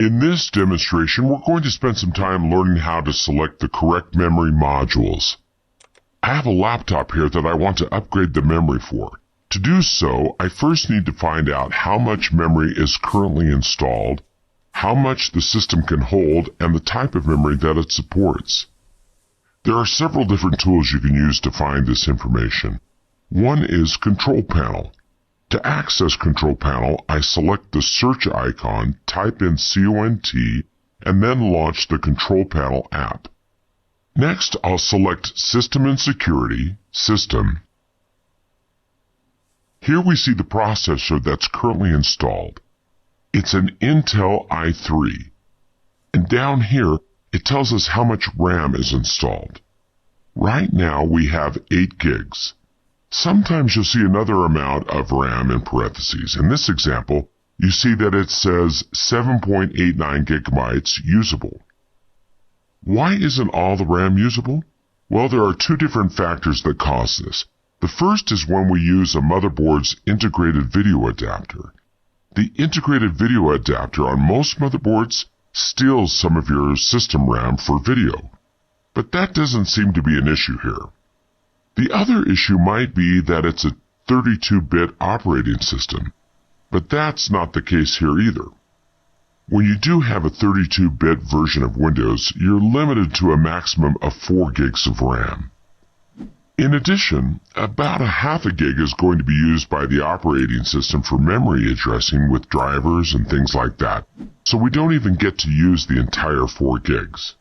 In this demonstration, we're going to spend some time learning how to select the correct memory modules. I have a laptop here that I want to upgrade the memory for. To do so, I first need to find out how much memory is currently installed, how much the system can hold, and the type of memory that it supports. There are several different tools you can use to find this information. One is Control Panel. To access Control Panel, I select the search icon, type in CONT, and then launch the Control Panel app. Next, I'll select System and Security, System. Here we see the processor that's currently installed. It's an Intel i3. And down here, it tells us how much RAM is installed. Right now, we have 8 gigs. Sometimes you'll see another amount of RAM in parentheses. In this example, you see that it says 7.89 gigabytes usable. Why isn't all the RAM usable? Well, there are 2 different factors that cause this. The first is when we use a motherboard's integrated video adapter. The integrated video adapter on most motherboards steals some of your system RAM for video. But that doesn't seem to be an issue here. The other issue might be that it's a 32-bit operating system, but that's not the case here either. When you do have a 32-bit version of Windows, you're limited to a maximum of 4 gigs of RAM. In addition, about a half a gig is going to be used by the operating system for memory addressing with drivers and things like that, so we don't even get to use the entire 4 gigs.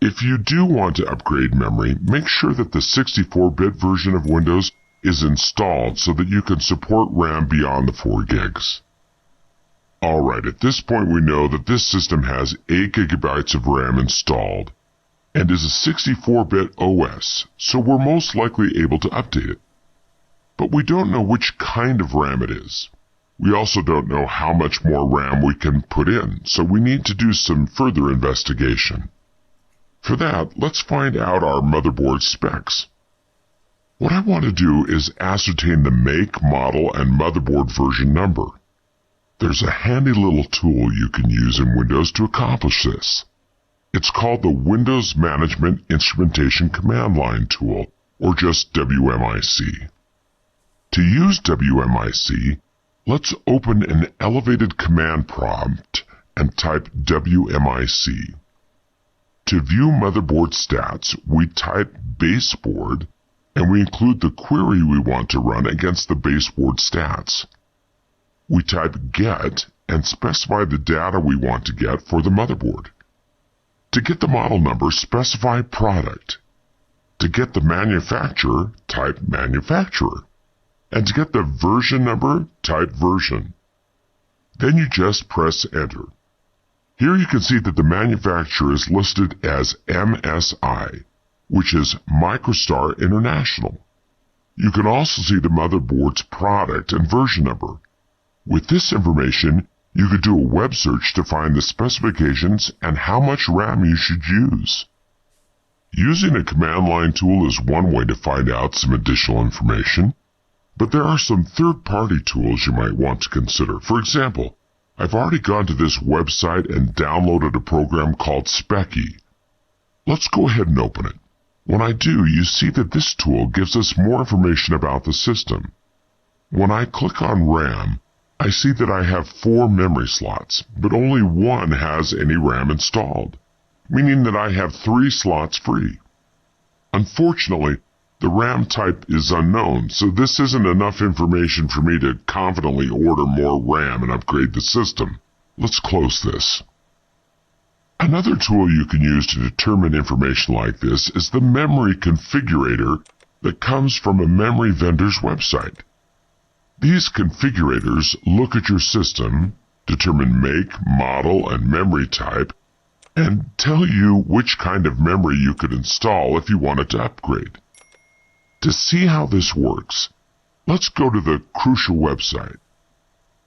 If you do want to upgrade memory, make sure that the 64-bit version of Windows is installed so that you can support RAM beyond the 4 gigs. Alright, at this point we know that this system has 8 gigabytes of RAM installed and is a 64-bit OS, so we're most likely able to update it. But we don't know which kind of RAM it is. We also don't know how much more RAM we can put in, so we need to do some further investigation. For that, let's find out our motherboard specs. What I want to do is ascertain the make, model, and motherboard version number. There's a handy little tool you can use in Windows to accomplish this. It's called the Windows Management Instrumentation Command Line tool, or just WMIC. To use WMIC, let's open an elevated command prompt and type WMIC. To view motherboard stats, we type baseboard, and we include the query we want to run against the baseboard stats. We type get and specify the data we want to get for the motherboard. To get the model number, specify product. To get the manufacturer, type manufacturer. And to get the version number, type version. Then you just press enter. Here you can see that the manufacturer is listed as MSI, which is Microstar International. You can also see the motherboard's product and version number. With this information, you could do a web search to find the specifications and how much RAM you should use. Using a command line tool is one way to find out some additional information, but there are some third-party tools you might want to consider. For example, I've already gone to this website and downloaded a program called Specky. Let's go ahead and open it. When I do, you see that this tool gives us more information about the system. When I click on RAM, I see that I have 4 memory slots, but only 1 has any RAM installed, meaning that I have 3 slots free. Unfortunately, the RAM type is unknown, so this isn't enough information for me to confidently order more RAM and upgrade the system. Let's close this. Another tool you can use to determine information like this is the memory configurator that comes from a memory vendor's website. These configurators look at your system, determine make, model, and memory type, and tell you which kind of memory you could install if you wanted to upgrade. To see how this works, let's go to the Crucial website.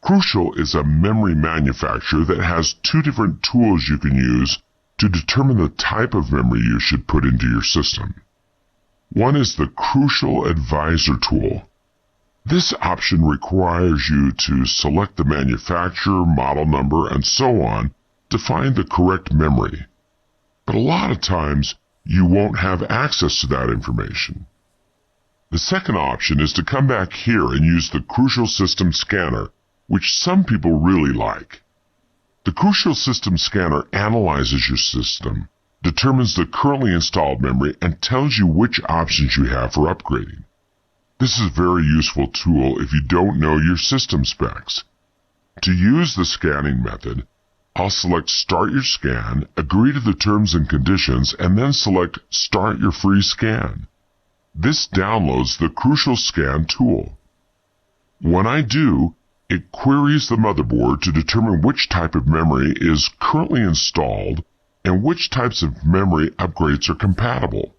Crucial is a memory manufacturer that has 2 different tools you can use to determine the type of memory you should put into your system. One is the Crucial Advisor tool. This option requires you to select the manufacturer, model number, and so on to find the correct memory. But a lot of times, you won't have access to that information. The second option is to come back here and use the Crucial System Scanner, which some people really like. The Crucial System Scanner analyzes your system, determines the currently installed memory, and tells you which options you have for upgrading. This is a very useful tool if you don't know your system specs. To use the scanning method, I'll select Start Your Scan, agree to the terms and conditions, and then select Start Your Free Scan. This downloads the Crucial Scan tool. When I do, it queries the motherboard to determine which type of memory is currently installed and which types of memory upgrades are compatible.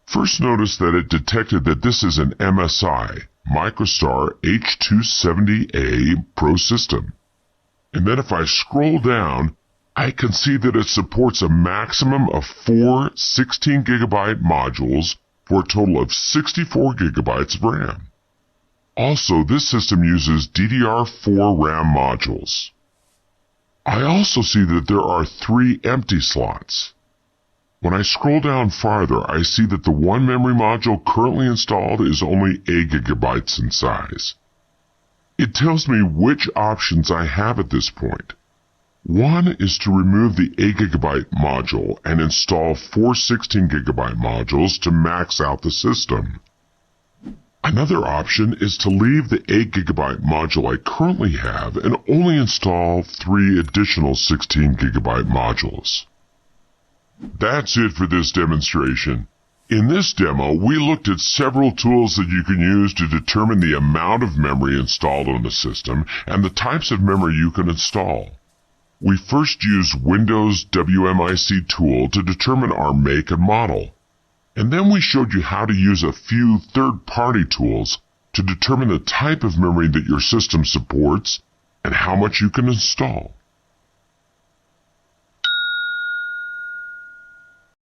First, notice that it detected that this is an MSI, MicroStar H270A Pro system. And then if I scroll down, I can see that it supports a maximum of 4 16GB modules for a total of 64 GB of RAM. Also, this system uses DDR4 RAM modules. I also see that there are 3 empty slots. When I scroll down farther, I see that the one memory module currently installed is only 8 GB in size. It tells me which options I have at this point. One is to remove the 8 GB module and install 4 16 GB modules to max out the system. Another option is to leave the 8 GB module I currently have and only install 3 additional 16 GB modules. That's it for this demonstration. In this demo, we looked at several tools that you can use to determine the amount of memory installed on the system and the types of memory you can install. We first used Windows WMIC tool to determine our make and model. And then we showed you how to use a few third-party tools to determine the type of memory that your system supports and how much you can install.